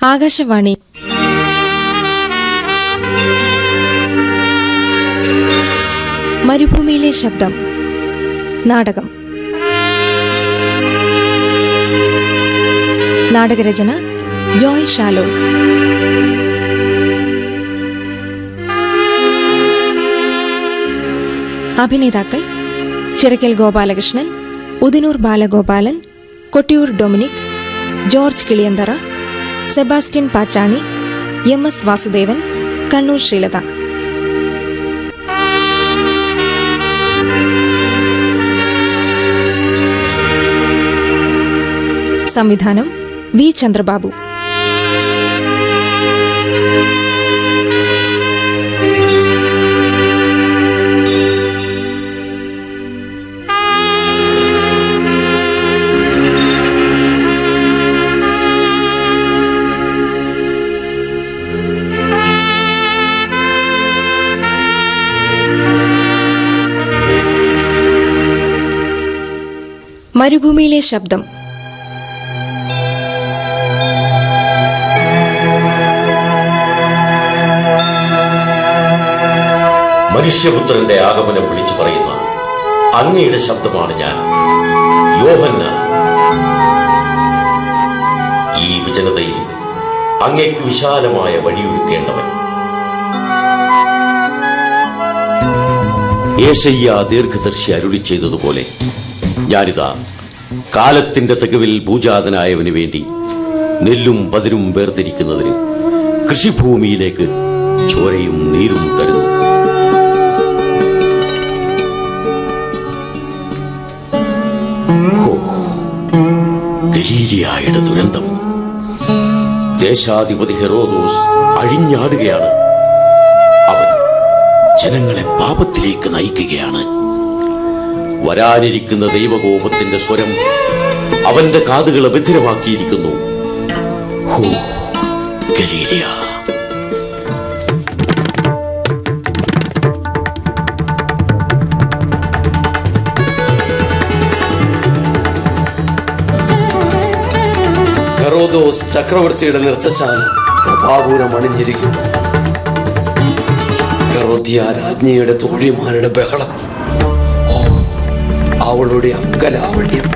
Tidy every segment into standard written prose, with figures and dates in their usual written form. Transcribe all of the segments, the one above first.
ആകാശവാണി. മരുഭൂമിയിലെ ശബ്ദം. നാടകം. നാടകരചന ജോയ് ഷാലോ. അഭിനേതാക്കൾ: Chirakkal Gopalakrishnan, Udinur Balagopalan, Kottiyoor Dominic, George Kiliyanthara, Sebastian Pachani, MS Vasudevan, Kannur Sreelatha. സംവിധാനം V. ചന്ദ്രബാബു. മരുഭൂമിയിലെ ശബ്ദം. മനുഷ്യപുത്രന്റെ ആഗമനം വിളിച്ചു പറയുന്ന അങ്ങയുടെ ശബ്ദമാണ് ഞാൻ, യോഹന്നാൻ. ഈ വിജനതയിൽ അങ്ങേക്ക് വിശാലമായ വഴിയൊരുക്കേണ്ടവൻ. യേശയ്യാ ദീർഘദർശി അരുളി ചെയ്തതുപോലെ ഞാനിതാ കാലത്തിന്റെ തികവിൽ ഭൂജാതനായവന് വേണ്ടി നെല്ലും പതിരും വേർതിരിക്കുന്നതിന് കൃഷിഭൂമിയിലേക്ക് ചോരയും നീരും തരുന്നു. ഗലീലിയായുടെ ദുരന്തം. ദേശാധിപതി ഹെറോദോസ് അഴിഞ്ഞാടുകയാണ്. അവൻ ജനങ്ങളെ പാപത്തിലേക്ക് നയിക്കുകയാണ്. വരാനിരിക്കുന്ന ദൈവകോപത്തിന്റെ സ്വരം അവന്റെ കാതുകളെ ബധിരമാക്കിയിരിക്കുന്നു. ഹോ ഗലീലിയ! ഹെറോദോസ് ചക്രവർത്തിയുടെ നൃത്തശാല പ്രഭാപൂരം അണിഞ്ഞിരിക്കുന്നു. ഹെറോദ്യ രാജ്ഞിയുടെ തോഴിമാരുടെ ബഹളം, അവളുടെ അങ്കലാവണ്യം.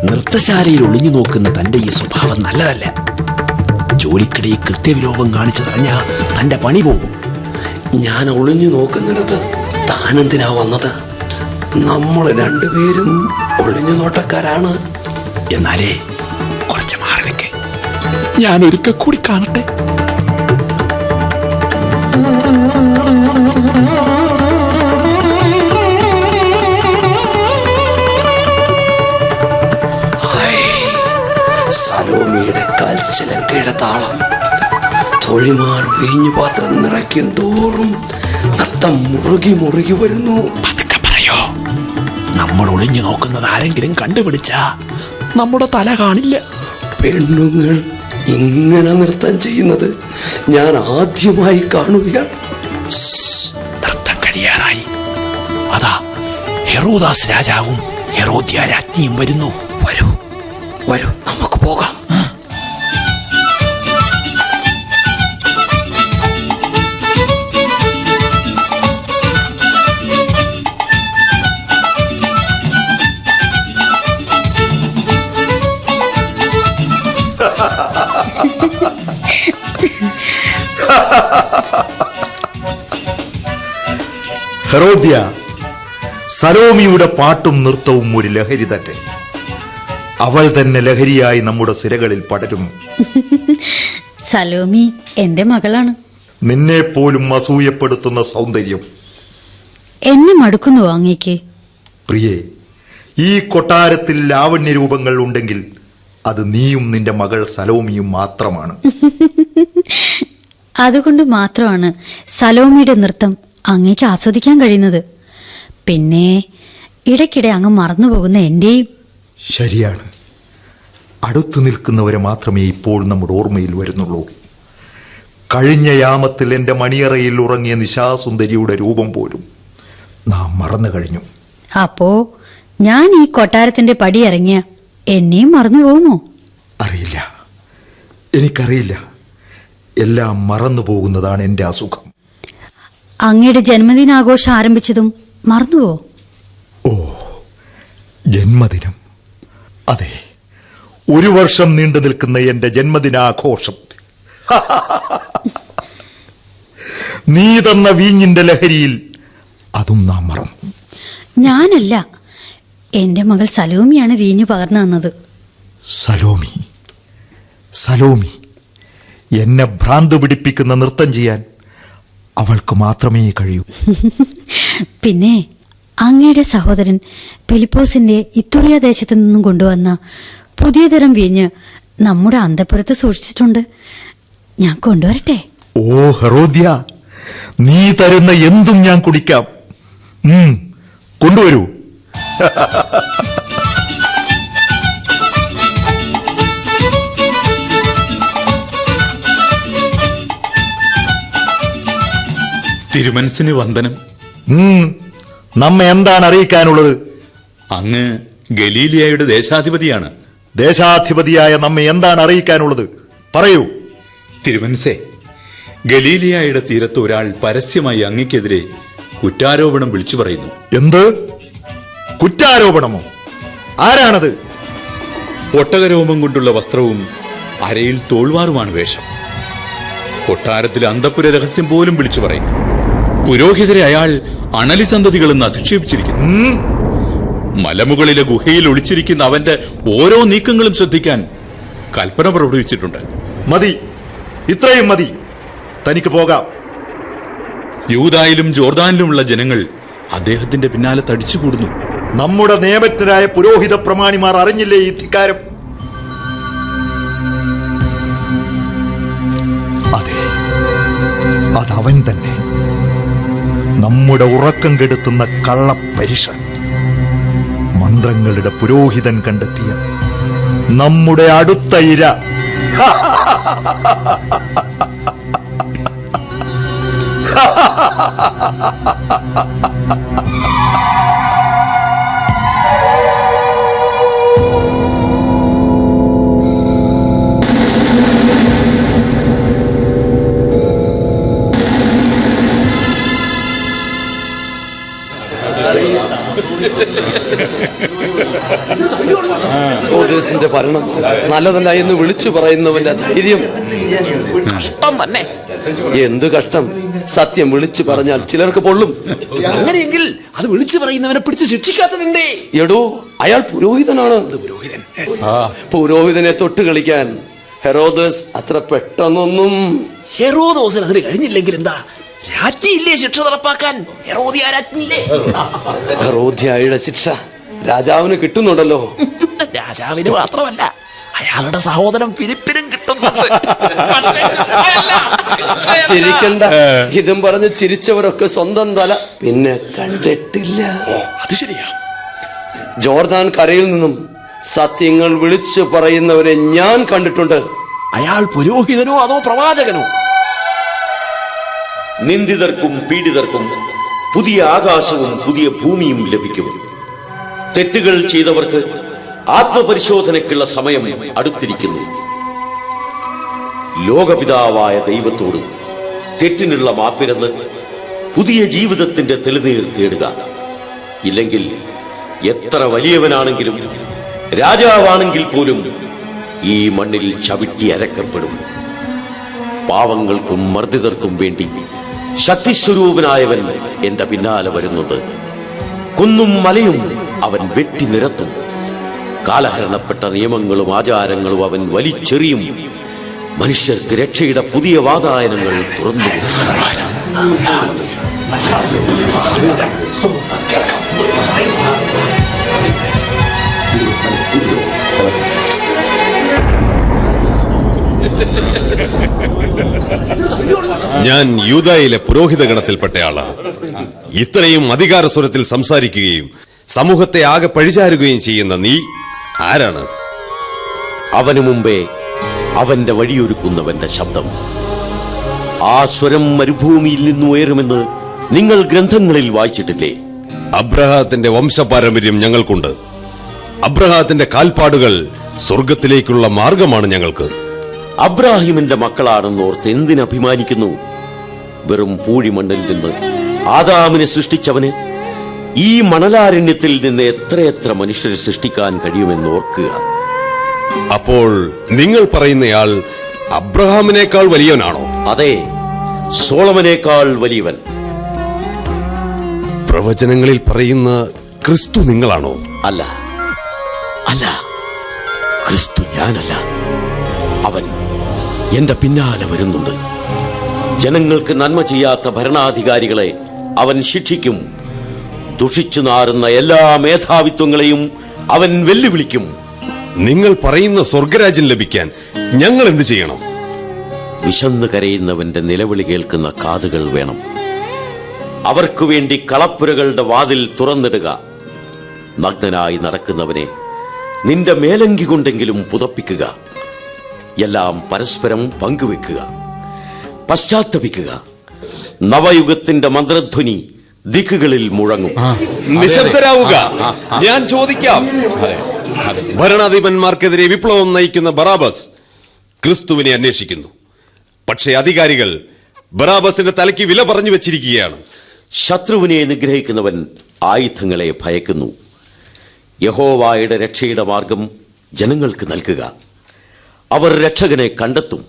നൃത്തശാലയിൽ ഒളിഞ്ഞു നോക്കുന്ന തന്റെ ഈ സ്വഭാവം നല്ലതല്ല. ജോലിക്കിടയിൽ കൃത്യവിലോപം കാണിച്ചതറിഞ്ഞ തന്റെ പണി പോകും. ഞാൻ ഒളിഞ്ഞു നോക്കുന്നിടത്ത് താനെന്തിനാ വന്നത്? നമ്മൾ രണ്ടുപേരും ഒളിഞ്ഞു നോട്ടക്കാരാണ്. എന്നാലേ കുറച്ച് മാറി നിൽക്കേ, ഞാൻ ഒരിക്കൽ കൂടി കാണട്ടെ. സലോമിയുടെ കാൽച്ചിലങ്കയുടെ താളം. തൊഴിമാർ വീഞ്ഞു പാത്രം നിറയ്ക്കും തോറും നൃത്തം മുറുകി മുറുകി വരുന്നു. പതുക്കെ പറയോ, നമ്മൾ ഒളിഞ്ഞു നോക്കുന്നത് ആരെങ്കിലും കണ്ടുപിടിച്ചാ നമ്മുടെ തല കാണില്ല. പെണ്ണുങ്ങൾ ഇങ്ങനെ നൃത്തം ചെയ്യുന്നത് ഞാൻ ആദ്യമായി കാണുകയാണ്. നൃത്തം കഴിയാറായി. അതാ ഹെറോദാസ് രാജാവും ഹെറോദ്യ രാജ്ഞിയും വരുന്നു. വരൂ വരൂ, നമുക്ക് പോകാം. ഹെറോദ്യ, സലോമിയുടെ പാട്ടും നൃത്തവും ഒരു ലഹരി തന്നെ. അവൾ തന്നെ ലഹരിയായി നമ്മുടെ സിരകളിൽ പടരുന്നു. സലോമി എന്റെ മകളാണ്. നിന്നെ പോലും അസൂയപ്പെടുത്തുന്ന സൗന്ദര്യം. എന്നെ മടുക്കുന്നു അങ്ങേക്ക്. പ്രിയേ, ഈ കൊട്ടാരത്തിൽ ലാവണ്യ രൂപങ്ങൾ ഉണ്ടെങ്കിൽ അത് നീയും നിന്റെ മകൾ സലോമിയും മാത്രമാണ്. അതുകൊണ്ട് മാത്രമാണ് സലോമിയുടെ നൃത്തം അങ്ങേക്ക് ആസ്വദിക്കാൻ കഴിയുന്നത്. പിന്നെ ഇടയ്ക്കിടെ അങ്ങ് മറന്നുപോകുന്ന എന്റെയും. ശരിയാണ്. അടുത്തു നിൽക്കുന്നവരെ മാത്രമേ ഇപ്പോൾ നമ്മുടെ ഓർമ്മയിൽ വരുന്നുള്ളൂ. കഴിഞ്ഞ യാമത്തിൽ എന്റെ മണിയറയിൽ ഉറങ്ങിയ നിശാസുന്ദരിയുടെ രൂപം പോലും നാം മറന്നു കഴിഞ്ഞു. അപ്പോ ഞാൻ ഈ കൊട്ടാരത്തിന്റെ പടി ഇറങ്ങിയ എന്നെയും മറന്നു പോകുമോ? അറിയില്ല. എനിക്കറിയില്ല. എല്ലാം മറന്നു പോകുന്നതാണ് എൻ്റെ അസുഖം. അങ്ങയുടെ ജന്മദിനാഘോഷം ആരംഭിച്ചതും മറന്നുവോ? ഓ, ജന്മദിനം. അതെ, 1 വർഷം നീണ്ടു നിൽക്കുന്ന എൻ്റെ ജന്മദിനാഘോഷം. നീ തന്ന വീഞ്ഞിന്റെ ലഹരിയിൽ അതും നാം മറന്നു. ഞാനല്ല, എന്റെ മകൾ സലോമിയാണ് വീഞ്ഞു പകർന്നു തന്നത്. സലോമി, സലോമി, എന്നെ ഭ്രാന്ത് പിടിപ്പിക്കുന്ന നൃത്തം ചെയ്യാൻ അവൾക്ക് മാത്രമേ കഴിയൂ. പിന്നെ അങ്ങയുടെ സഹോദരൻ ഫിലിപ്പോസിന്റെ ഇത്തുറിയ ദേശത്തു നിന്നും കൊണ്ടുവന്ന പുതിയ തരം വീഞ്ഞ് നമ്മുടെ അന്തഃപുരത്ത് സൂക്ഷിച്ചിട്ടുണ്ട്. ഞാൻ കൊണ്ടുവരട്ടെ? ഓ ഹെറോദ്യ, നീ തരുന്ന എന്തും ഞാൻ കുടിക്കാം. കൊണ്ടുവരൂ. തിരുമനസിന് വന്ദനം. നമ്മെ എന്താണ് അറിയിക്കാനുള്ളത്? അങ്ങ് ഗലീലിയയുടെ ദേശാധിപതിയാണ്. ദേശാധിപതിയായ നമ്മെ എന്താണ് അറിയിക്കാനുള്ളത്? പറയൂ. തിരുമനസേ, ഗലീലിയയുടെ തീരത്ത് ഒരാൾ പരസ്യമായി അങ്ങയ്ക്കെതിരെ കുറ്റാരോപണം വിളിച്ചു പറയുന്നു. എന്ത് കുറ്റാരോപണമോ? ആരാണത്? ഒട്ടകരോമം കൊണ്ടുള്ള വസ്ത്രവും അരയിൽ തോൾവാറുമാണ് വേഷം. കൊട്ടാരത്തിലെ അന്തഃപുര രഹസ്യം പോലും വിളിച്ചു പറയുന്നു. പുരോഹിതരെ അയാൾ അണലി സന്തതികളെന്ന് അധിക്ഷേപിച്ചിരിക്കുന്നു. മലമുകളിലെ ഗുഹയിൽ ഒളിച്ചിരിക്കുന്ന അവന്റെ ഓരോ നീക്കങ്ങളും ശ്രദ്ധിക്കാൻ കൽപ്പന പുറപ്പെടുവിച്ചിട്ടുണ്ട്. മതി, ഇത്രയും മതി. തനിക്ക് പോകാം. യൂദായിലും ജോർദാനിലുമുള്ള ജനങ്ങൾ അദ്ദേഹത്തിന്റെ പിന്നാലെ തടിച്ചുകൂടുന്നു. നമ്മുടെ നിയമജ്ഞരായ പുരോഹിത പ്രമാണിമാർ അറിഞ്ഞില്ലേ ഈ ധിക്കാരം? അതെ, അതവൻ തന്നെ, നമ്മുടെ ഉറക്കം കെടുത്തുന്ന കള്ളപ്പരിശ. മന്ത്രങ്ങളുടെ പുരോഹിതൻ കണ്ടെത്തിയ നമ്മുടെ അടുത്ത ഇര. ഹെറോദേസിന്റെ ഭരണം നല്ലതല്ല എന്ന് വിളിച്ചു പറയുന്നവന്റെ ധൈര്യം കഷ്ടം തന്നെ. എന്ത് കഷ്ടം! സത്യം വിളിച്ചു പറഞ്ഞാൽ ചിലർക്ക് പൊള്ളും. അങ്ങനെയെങ്കിൽ അത് വിളിച്ചു പറയുന്നവനെ പിടിച്ച് ശിക്ഷിക്കാത്തതിന്റെ. എടോ, അയാൾ പുരോഹിതനാണ്. പുരോഹിതനെ തൊട്ട് കളിക്കാൻ ഹെറോദേസ് അത്ര പെട്ടെന്നൊന്നും. ഹെറോദോസിന് അതിന് കഴിഞ്ഞില്ലെങ്കിൽ എന്താ? രാജ്ഞിയില്ലേ ശിക്ഷ നടപ്പാക്കാൻ? ഹെറോദിയ രാജ്ഞിയില്ലേ? ഹെറോദ്യായുടെ ശിക്ഷ രാജാവിന് കിട്ടുന്നുണ്ടല്ലോ. രാജാവിന് മാത്രമല്ല, അയാളുടെ സഹോദരൻ ഫിലിപ്പിനും കിട്ടുന്നുണ്ട്. ചിരിക്കണ്ട. ഇതും പറഞ്ഞ് ചിരിച്ചവരൊക്കെ സ്വന്തം തല പിന്നെ കണ്ടിട്ടില്ല. അത് ശരിയാ. ജോർദാൻ കരയിൽ നിന്നും സത്യങ്ങൾ വിളിച്ചു പറയുന്നവരെ ഞാൻ കണ്ടിട്ടുണ്ട്. അയാൾ പുരോഹിതനോ അതോ പ്രവാചകനോ? നിന്ദിതർക്കും പീഡിതർക്കും പുതിയ ആകാശവും പുതിയ ഭൂമിയും ലഭിക്കും. തെറ്റുകൾ ചെയ്തവർക്ക് ആത്മപരിശോധനയ്ക്കുള്ള സമയം അടുത്തിരിക്കുന്നു. ലോകപിതാവായ ദൈവത്തോട് തെറ്റിനുള്ള മാപ്പിരന്ന് പുതിയ ജീവിതത്തിന്റെ തെളിനീർ തേടുക. ഇല്ലെങ്കിൽ എത്ര വലിയവനാണെങ്കിലും രാജാവാണെങ്കിൽ പോലും ഈ മണ്ണിൽ ചവിട്ടി അരക്കപ്പെടും. പാവങ്ങൾക്കും മർദ്ദിതർക്കും വേണ്ടി ശക്തിസ്വരൂപനായവൻ എന്റെ പിന്നാലെ വരുന്നുണ്ട്. കുന്നും മലയും അവൻ വെട്ടി നിരത്തും. കാലഹരണപ്പെട്ട നിയമങ്ങളും ആചാരങ്ങളും അവൻ വലിച്ചെറിയും. മനുഷ്യർക്ക് രക്ഷയുടെ പുതിയ വാതായനങ്ങൾ തുറന്നു. ഞാൻ യൂദായിലെ പുരോഹിത ഗണത്തിൽപ്പെട്ടയാളാണ്. ഇത്രയും അധികാരസ്വരത്തിൽ സംസാരിക്കുകയും സമൂഹത്തെ ആകെ പഴിചാരുകയും ചെയ്യുന്ന നീ ആരാണ്? അവനു മുമ്പേ അവന്റെ വഴിയൊരുക്കുന്നവന്റെ ശബ്ദം. ആ സ്വരം മരുഭൂമിയിൽ നിന്ന് ഉയരുമെന്ന് നിങ്ങൾ ഗ്രന്ഥങ്ങളിൽ വായിച്ചിട്ടില്ലേ? അബ്രഹാത്തിന്റെ വംശപാരമ്പര്യം ഞങ്ങൾക്കുണ്ട്. അബ്രഹാത്തിന്റെ കാൽപ്പാടുകൾ സ്വർഗത്തിലേക്കുള്ള മാർഗമാണ് ഞങ്ങൾക്ക്. അബ്രാഹിമിന്റെ മക്കളാണെന്ന് ഓർത്ത് എന്തിനഭിമാനിക്കുന്നു? വെറും പൂഴിമണ്ണിൽ നിന്ന് ആദാമിനെ സൃഷ്ടിച്ചവന് ഈ മണലാരണ്യത്തിൽ നിന്ന് എത്രയെത്ര മനുഷ്യരെ സൃഷ്ടിക്കാൻ കഴിയുമെന്ന് ഓർക്കുക. അപ്പോൾ നിങ്ങൾ പറയുന്നയാൾ അബ്രഹാമിനേക്കാൾ വലിയവനാണോ? അതെ, സോളമനേക്കാൾ വലിയവൻ. പ്രവചനങ്ങളിൽ പറയുന്ന ക്രിസ്തു നിങ്ങളാണോ? അല്ല, അല്ല, ക്രിസ്തു ഞാനല്ല. അവൻ എന്റെ പിന്നാലെ വരുന്നുണ്ട്. ജനങ്ങൾക്ക് നന്മ ചെയ്യാത്ത ഭരണാധികാരികളെ അവൻ ശിക്ഷിക്കും. ദുഷിച്ചു നാറുന്ന എല്ലാ മേധാവിത്വങ്ങളെയും അവൻ വെല്ലുവിളിക്കും. നിങ്ങൾ പറയുന്ന സ്വർഗരാജ്യം ലഭിക്കാൻ ഞങ്ങൾ എന്ത് ചെയ്യണം? വിശന്ന് കരയുന്നവന്റെ നിലവിളി കേൾക്കുന്ന കാതുകൾ വേണം. അവർക്കു വേണ്ടി കളപ്പുരകളുടെ വാതിൽ തുറന്നിടുക. നഗ്നനായി നടക്കുന്നവനെ നിന്റെ മേലങ്കി കൊണ്ടെങ്കിലും പുതപ്പിക്കുക. എല്ലാം പരസ്പരം പങ്കുവെക്കുക. പശ്ചാത്തപിക്കുക. നവയുഗത്തിന്റെ മന്ത്രധ്വനി ദിക്കുകളിൽ മുഴങ്ങും. നിശബ്ദരാവുക, ഞാൻ ചോദിക്കാം. ഭരണാധിപന്മാർക്കെതിരെ വിപ്ലവം നയിക്കുന്ന ബറാബസ് ക്രിസ്തുവിനെ അന്വേഷിക്കുന്നു. പക്ഷേ അധികാരികൾ ബറാബസിന്റെ തലയ്ക്ക് വില പറഞ്ഞു വെച്ചിരിക്കുകയാണ്. ശത്രുവിനെ നിഗ്രഹിക്കുന്നവൻ ആയുധങ്ങളെ ഭയക്കുന്നു. യഹോവായുടെ രക്ഷയുടെ മാർഗം ജനങ്ങൾക്ക് നൽകുക. അവർ രക്ഷകനെ കണ്ടെത്തും.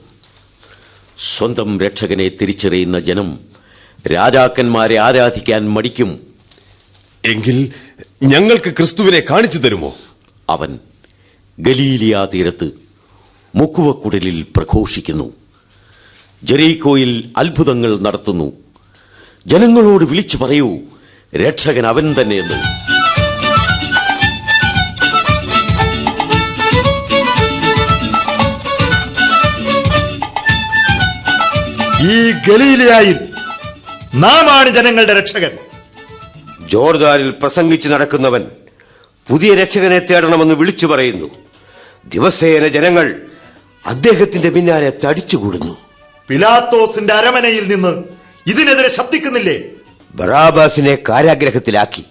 സ്വന്തം രക്ഷകനെ തിരിച്ചറിയുന്ന ജനം രാജാക്കന്മാരെ ആരാധിക്കാൻ മടിക്കും. എങ്കിൽ ഞങ്ങൾക്ക് ക്രിസ്തുവിനെ കാണിച്ചു തരുമോ? അവൻ ഗലീലിയ തീരത്ത് മുക്കുവക്കുടലിൽ പ്രഘോഷിക്കുന്നു. ജെറീക്കോയിൽ അത്ഭുതങ്ങൾ നടത്തുന്നു. ജനങ്ങളോട് വിളിച്ചു പറയൂ, രക്ഷകൻ അവൻ തന്നെയെന്ന്. ഈ ഗലീലയായിൽ നാമാണ് ജനങ്ങളുടെ രക്ഷകൻ. ജോർദാനിൽ പ്രസംഗിച്ചു നടക്കുന്നവൻ പുതിയ രക്ഷകനെ തേടണമെന്ന് വിളിച്ചു പറയുന്നു. ദിവസേന ജനങ്ങൾ അദ്ദേഹത്തിന്റെ പിന്നാലെ തടിച്ചുകൂടുന്നു. പിലാത്തോസിന്റെ അരമനയിൽ നിന്ന് ഇതിനെതിരെ ശബ്ദിക്കുന്നില്ലേ? ബറാബാസിനെ കാരാഗ്രഹത്തിലാക്കി.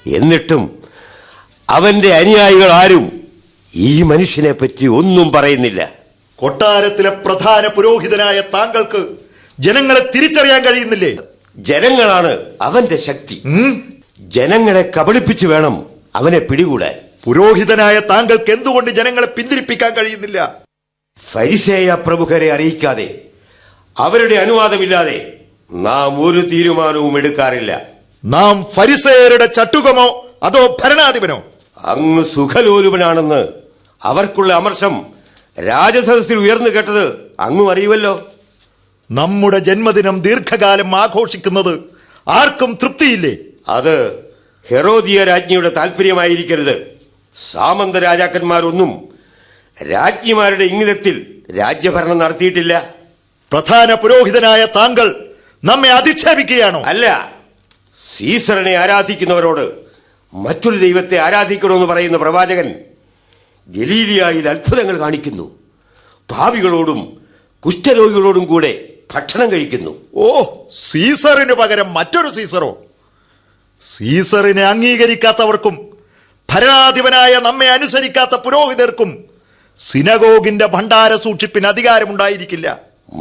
എന്നിട്ടും അവന്റെ അനുയായികൾ ആരും ഈ മനുഷ്യനെ പറ്റി ഒന്നും പറയുന്നില്ല. കൊട്ടാരത്തിലെ പ്രധാന പുരോഹിതനായ താങ്കൾക്ക് ജനങ്ങളെ തിരിച്ചറിയാൻ കഴിയുന്നില്ലേ? ജനങ്ങളാണ് അവന്റെ ശക്തി. ജനങ്ങളെ കബളിപ്പിച്ചു വേണം അവനെ പിടികൂടാൻ. പുരോഹിതനായ താങ്കൾക്ക് എന്തുകൊണ്ട് ജനങ്ങളെ പിന്തിരിപ്പിക്കാൻ കഴിയുന്നില്ല? ഫരിസേയ പ്രമുഖരെ അറിയിക്കാതെ, അവരുടെ അനുവാദമില്ലാതെ നാം ഒരു തീരുമാനവും എടുക്കാറില്ല. നാം ഫരിസേയരുടെ ചട്ടുകമോ അതോ ഭരണാധിപനോ? അങ്ങ് സുഖലോലുപനാണെന്ന് അവർക്കുള്ള അമർഷം രാജസദസ്സിൽ ഉയർന്നു കേട്ടത് അങ്ങും അറിയുമല്ലോ. നമ്മുടെ ജന്മദിനം ദീർഘകാലം ആഘോഷിക്കുന്നത് ആർക്കും തൃപ്തിയില്ലേ? അത് ഹെറോദിയ രാജ്ഞിയുടെ താല്പര്യമായിരിക്കരുത്. സാമന്ത രാജാക്കന്മാരൊന്നും രാജ്ഞിമാരുടെ ഇംഗിതത്തിൽ രാജ്യഭരണം നടത്തിയിട്ടില്ല. പ്രധാന പുരോഹിതനായ താങ്കൾ നമ്മെ അധിക്ഷേപിക്കുകയാണോ? അല്ല, സീസറിനെ ആരാധിക്കുന്നവരോട് മറ്റൊരു ദൈവത്തെ ആരാധിക്കണമെന്ന് പറയുന്ന പ്രവാചകൻ ഗലീലിയായിൽ അത്ഭുതങ്ങൾ കാണിക്കുന്നു. ഭാവികളോടും കുഷ്ഠരോഗികളോടും കൂടെ ഭക്ഷണം കഴിക്കുന്നു. ഓ, സീസറിന് പകരം മറ്റൊരു സീസറോ? സീസറിനെ അംഗീകരിക്കാത്തവർക്കും ഭരണാധിപനായ നമ്മെ അനുസരിക്കാത്ത പുരോഹിതർക്കും സിനഗോഗിന്റെ ഭണ്ഡാര സൂക്ഷിപ്പിന് അധികാരമുണ്ടായിരിക്കില്ല.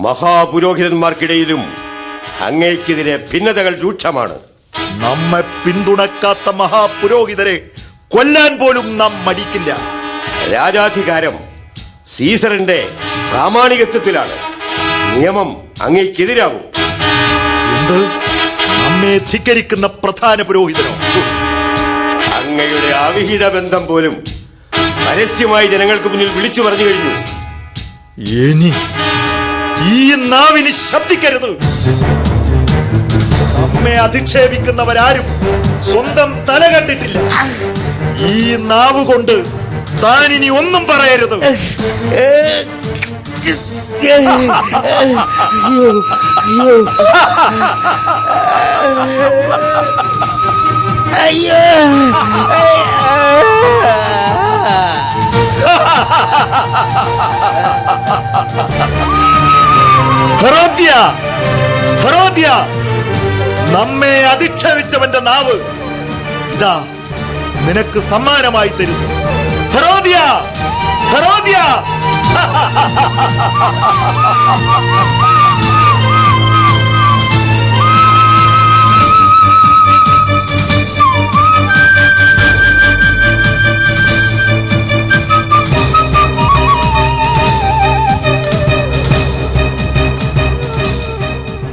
മഹാപുരോഹിതന്മാർക്കിടയിലും അങ്ങേക്കെതിരെ ഭിന്നതകൾ രൂക്ഷമാണ്. നമ്മെ പിന്തുണക്കാത്ത മഹാപുരോഹിതരെ കൊല്ലാൻ പോലും നാം മടിക്കില്ല. രാജാധികാരം സീസറിന്റെ പ്രാമാണികത്വത്തിലാണ്. നിയമം അങ്ങേക്കെതിരാകും. എന്ത്? നമ്മെ ധിക്കരിക്കുന്ന പ്രധാന പുരോഹിതനോ? അങ്ങയുടെ അവിഹിത ബന്ധം പോലും പരസ്യമായി ജനങ്ങൾക്ക് മുന്നിൽ വിളിച്ചു പറഞ്ഞു കഴിഞ്ഞു. ഇനി ഈ നാവിന് ശബ്ദിക്കരുത്. നമ്മെ അധിക്ഷേപിക്കുന്നവരാരും സ്വന്തം തല കണ്ടിട്ടില്ല. ഈ നാവ് കൊണ്ട് താൻ ഇനി ഒന്നും പറയരുത്. ഹെറോദ്യ, ഹെറോദ്യ, നമ്മെ അധിക്ഷേപിച്ചവന്റെ നാവ് ഇതാ നിനക്ക് സമ്മാനമായി തരുന്നു. ഹെറോദ്യ, ഹെറോദ്യ!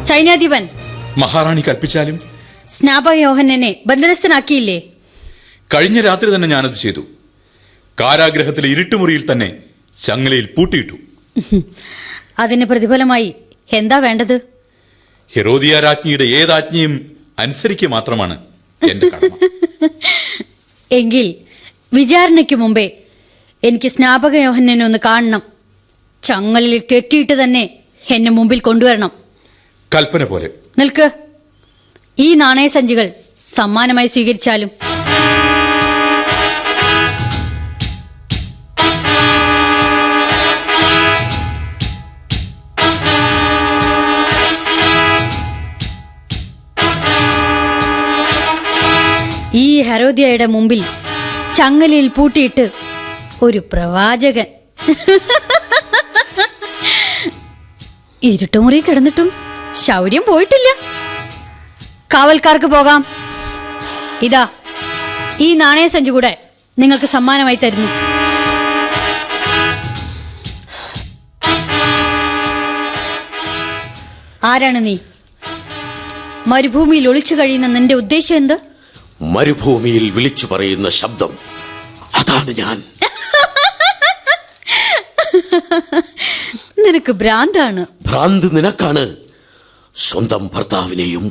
സൈന്യാധിപൻ, മഹാറാണി കൽപ്പിച്ചാലും സ്നാപക യോഹന്നനെ ബന്ധനസ്ഥനാക്കിയില്ലേ? കഴിഞ്ഞ രാത്രി തന്നെ ഞാനത് ചെയ്തു. കാരാഗ്രഹത്തിലെ ഇരുട്ടുമുറിയിൽ തന്നെ ചങ്ങലയിൽ പൂട്ടിയിട്ടു. അതിന് പ്രതിഫലമായി എന്താ വേണ്ടത്? ഹെറോദിയ രാജ്ഞിയുടെ ഏതാജ്ഞയും അനുസരിക്കുക മാത്രമാണ് എന്റെ കടമ. എങ്കിൽ വിചാരണയ്ക്ക് മുമ്പേ എനിക്ക് സ്നാപക യോഹന്നനെ ഒന്ന് കാണണം. ചങ്ങലിൽ കെട്ടിയിട്ട് തന്നെ എന്നെ മുമ്പിൽ കൊണ്ടുവരണം. കൽപ്പന പോലെ. നിൽക്ക്. ഈ നാണയസഞ്ചികൾ സമ്മാനമായി സ്വീകരിച്ചാലും. ഈ ഹെരോദ്യയുടെ മുമ്പിൽ ചങ്ങലയിൽ പൂട്ടിയിട്ട് ഒരു പ്രവാചകൻ. ഇരുട്ടുമുറി കിടന്നിട്ടും ശൗര്യം പോയിട്ടില്ല. കാവൽക്കാർക്ക് പോകാം. ഇതാ, ഈ നാണയസഞ്ചി കൂടെ നിങ്ങൾക്ക് സമ്മാനമായി തരുന്നു. ആരാണ് നീ? മരുഭൂമിയിൽ ഒളിച്ചു കഴിയുന്ന നിന്റെ ഉദ്ദേശം എന്ത്? മരുഭൂമിയിൽ വിളിച്ചു പറയുന്ന ശബ്ദം, അതാണ് ഞാൻ. നിനക്ക് ഭ്രാന്താണ്. ഭ്രാന്ത് നിനക്കാണ്. സ്വന്തം ഭർത്താവിനെയും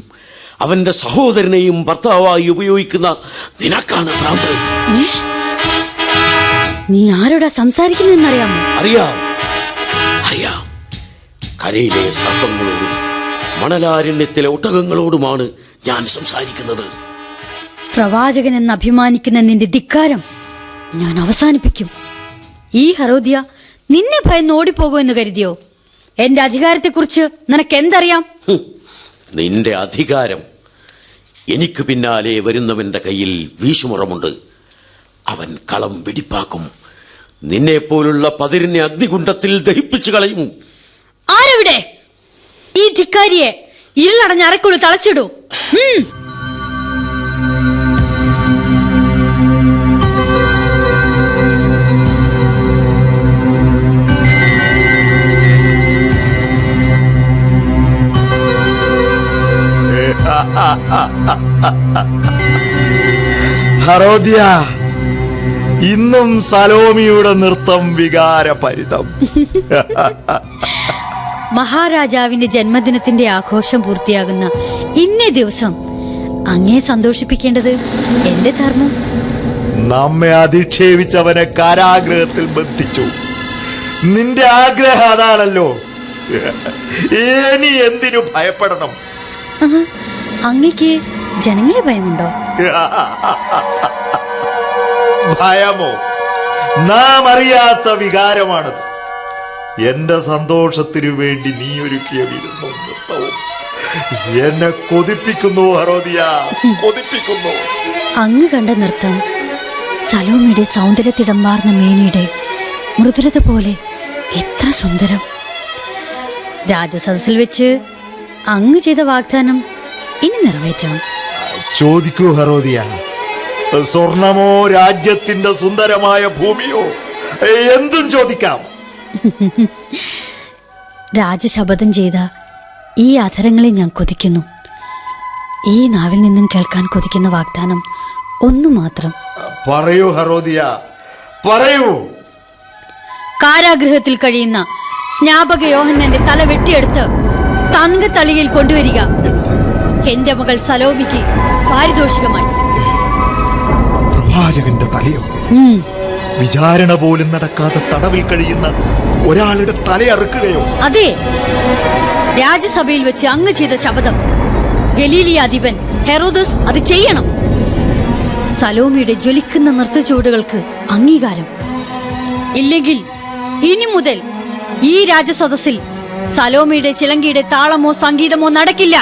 അവന്റെ സഹോദരനെയും ഭർത്താവായി ഉപയോഗിക്കുന്ന നിനക്കാണ് ഭ്രാന്ത്. നീ ആരോടാ സംസാരിക്കുന്നറിയാമോ? അറിയാം, അറിയാം. കരയിലെ സർപ്പങ്ങളോടും മണലാരണ്യത്തിലെ ഒട്ടകങ്ങളോടുമാണ് ഞാൻ സംസാരിക്കുന്നത്. പ്രവാചകൻ എന്ന് അഭിമാനിക്കുന്ന നിന്റെ ധിക്കാരം ഞാൻ അവസാനിപ്പിക്കും. ഈ ഹെറോദ്യ നിന്നെ ഭയന്ന് ഓടിപ്പോകുമെന്ന് കരുതിയോ? എന്റെ അധികാരത്തെക്കുറിച്ച് നിനക്ക് എന്തറിയാം? നിന്റെ അധികാരം. എനിക്ക് പിന്നാലെ വരുന്നവന്റെ കയ്യിൽ വീശുമുറമുണ്ട്. അവൻ കളം വെടിപ്പാക്കും. നിന്നെപ്പോലുള്ള പതിരിനെ അഗ്നികുണ്ഡത്തിൽ ദഹിപ്പിച്ചു കളയും. ആരെവിടെ? ഈ ധിക്കാരിയെ ഇരുളടഞ്ഞ അറയ്ക്കുള്ളിൽ തളച്ചിടൂ. ഹെറോദ്യ, ഇന്നും സലോമിയുടെ നൃത്തം വികാരഭരിതം. മഹാരാജാവിന്റെ ജന്മദിനത്തിന്റെ ആഘോഷം പൂർത്തിയാകുന്ന ഇന്നേ ദിവസം അങ്ങേ സന്തോഷിപ്പിക്കേണ്ടത് എന്റെ ധർമ്മം. നമ്മെ അധിക്ഷേപിച്ചവനെ കാരാഗ്രഹത്തിൽ ബന്ധിച്ചു. നിന്റെ ആഗ്രഹം അതാണല്ലോ. ഇനി എന്തിനു ഭയപ്പെടണം? അങ്ങക്ക് ജനങ്ങളെ ഭയമുണ്ടോ? ഭയമോ? നാം അറിയാത്ത വികാരമാണത്. എന്റെ സന്തോഷത്തിനു വേണ്ടി നീ ഒരുക്കിയ വിരുന്നും നൃത്തവും എന്നെ കൊതിപ്പിക്കുന്നു ഹെറോദിയ, കൊതിപ്പിക്കുന്നു. അങ്ങ് കണ്ട നൃത്തം സലോമിയുടെ സൗന്ദര്യത്തിടമ്പാർന്ന മേനിയുടെ മൃദുലത പോലെ എത്ര സുന്ദരം. രാജസദസ്സിൽ വെച്ച് അങ്ങ് ചെയ്ത വാഗ്ദാനം ഇനി നിറവേറ്റണം. ചോദിക്കൂ ഹെറോദിയ. സ്വർണമോ, രാജ്യത്തിന്റെ സുന്ദരമായ ഭൂമിയോ, എന്തും ചോദിക്കാം. രാജശപഥം ചെയ്ത ഈ അധരങ്ങളെ ഞാൻ കൊതിക്കുന്നു. ഈ നാവിൽ നിന്നും കേൾക്കാൻ കൊതിക്കുന്ന വാഗ്ദാനം ഒന്നു മാത്രം. പറയൂ ഹെറോദിയ, പറയൂ. കാരാഗൃഹത്തിൽ കഴിയുന്ന സ്നാപക യോഹന്നന്റെ തല വെട്ടിയെടുത്ത് തങ്കത്തളികയിൽ കൊണ്ടുവരിക. എന്റെ മകൾ സലോമിക്ക് പാരിതോഷികമായി. പ്രവാചകന്റെ തലയോ? വിചാരണ പോലും നടക്കാതെ തടവിൽ കഴിയുന്ന ഒരാളുടെ തലയറുക്കുകയോ? അതെ, രാജ്യസഭയിൽ വെച്ച് അങ്ങ് ചെയ്ത ശപഥം ഗലീലിയാധിപൻ ഹെറോദസ് അത് ചെയ്യണം. സലോമിയുടെ ജ്വലിക്കുന്ന നൃത്തച്ചുവടുകൾക്ക് അംഗീകാരം. ഇല്ലെങ്കിൽ ഇനി മുതൽ ഈ രാജസദസ്സിൽ സലോമിയുടെ ചിലങ്കയുടെ താളമോ സംഗീതമോ നടക്കില്ല.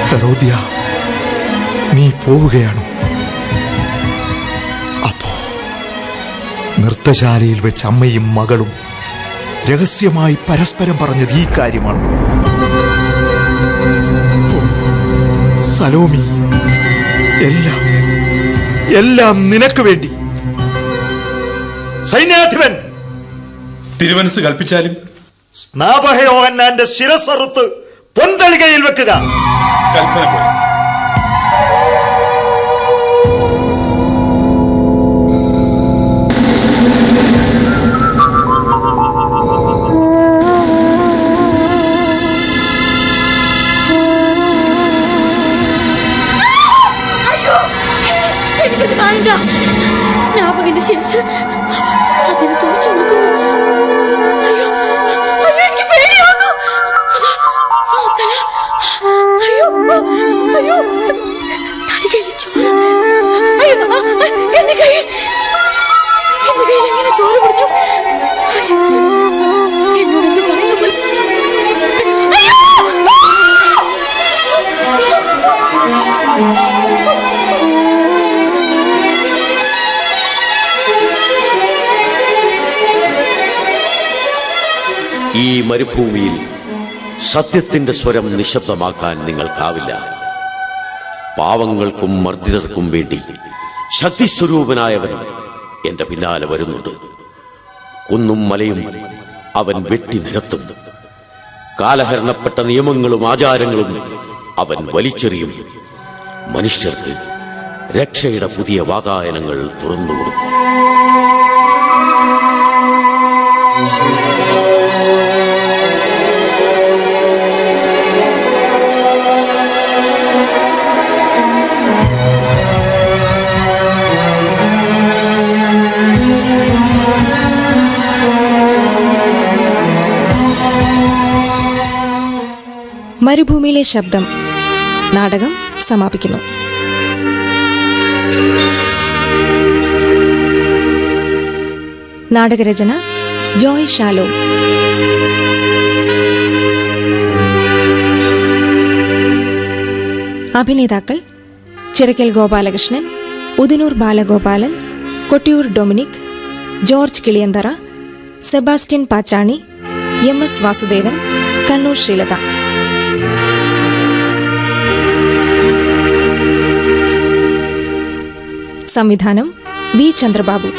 ഹെറോദ്യ, നീ പോവുകയാണോ? അപ്പോ നൃത്തശാലയിൽ വെച്ച് അമ്മയും മകളും രഹസ്യമായി പരസ്പരം പറഞ്ഞത് ഈ കാര്യമാണ്. ഓ, സലോമി, എല്ലാം എല്ലാം നിനക്ക് വേണ്ടി. സൈന്യാധിപൻ, തിരുമനസ് കൽപ്പിച്ചാലും സ്നാപകയോഹന്നാന്റെ ശിരസ്സറുത്ത് പൊന്തളികയിൽ വെക്കുക. കൽപ്പന പോലെ. സ്നാപകന്റെ ശിരസ് അതിനെ തുറച്ചു നോക്കുന്നു. അയ്യോ, അയ്യോ, എനിക്ക് പേടിയാകുന്നു. ആ തല, അയ്യോ, അയ്യോ, തടികയിൽ ചോര. അയ്യോ, എന്റെ കയ്യിൽ എങ്ങനെ ചോര പിടിഞ്ഞു? ആ ശിരസ് എന്നോട് എന്ത് പറയുന്നു പോലെ. ഈ മരുഭൂമിയിൽ സത്യത്തിന്റെ സ്വരം നിശബ്ദമാക്കാൻ നിങ്ങൾക്കാവില്ല. പാവങ്ങൾക്കും മർദ്ദിതർക്കും വേണ്ടി ശക്തിസ്വരൂപനായവൻ എന്റെ പിന്നാലെ വരുന്നുണ്ട്. കുന്നും മലയും അവൻ വെട്ടി നിരത്തും. കാലഹരണപ്പെട്ട നിയമങ്ങളും ആചാരങ്ങളും അവൻ വലിച്ചെറിയും. മനുഷ്യർക്ക് രക്ഷയുടെ പുതിയ വാതായനങ്ങൾ തുറന്നുകൊടുക്കും. മരുഭൂമിയിലെ ശബ്ദം നാടകം സമാപിക്കുന്നു. നാടകരചന ജോയ് ഷാലോം. അഭിനേതാക്കൾ Chirakkal Gopalakrishnan, Udinur Balagopalan, Kottiyoor Dominic, George Kiliyanthara, Sebastian Pachani, MS Vasudevan, Kannur Sreelatha. സംവിധാനം V ചന്ദ്രബാബു.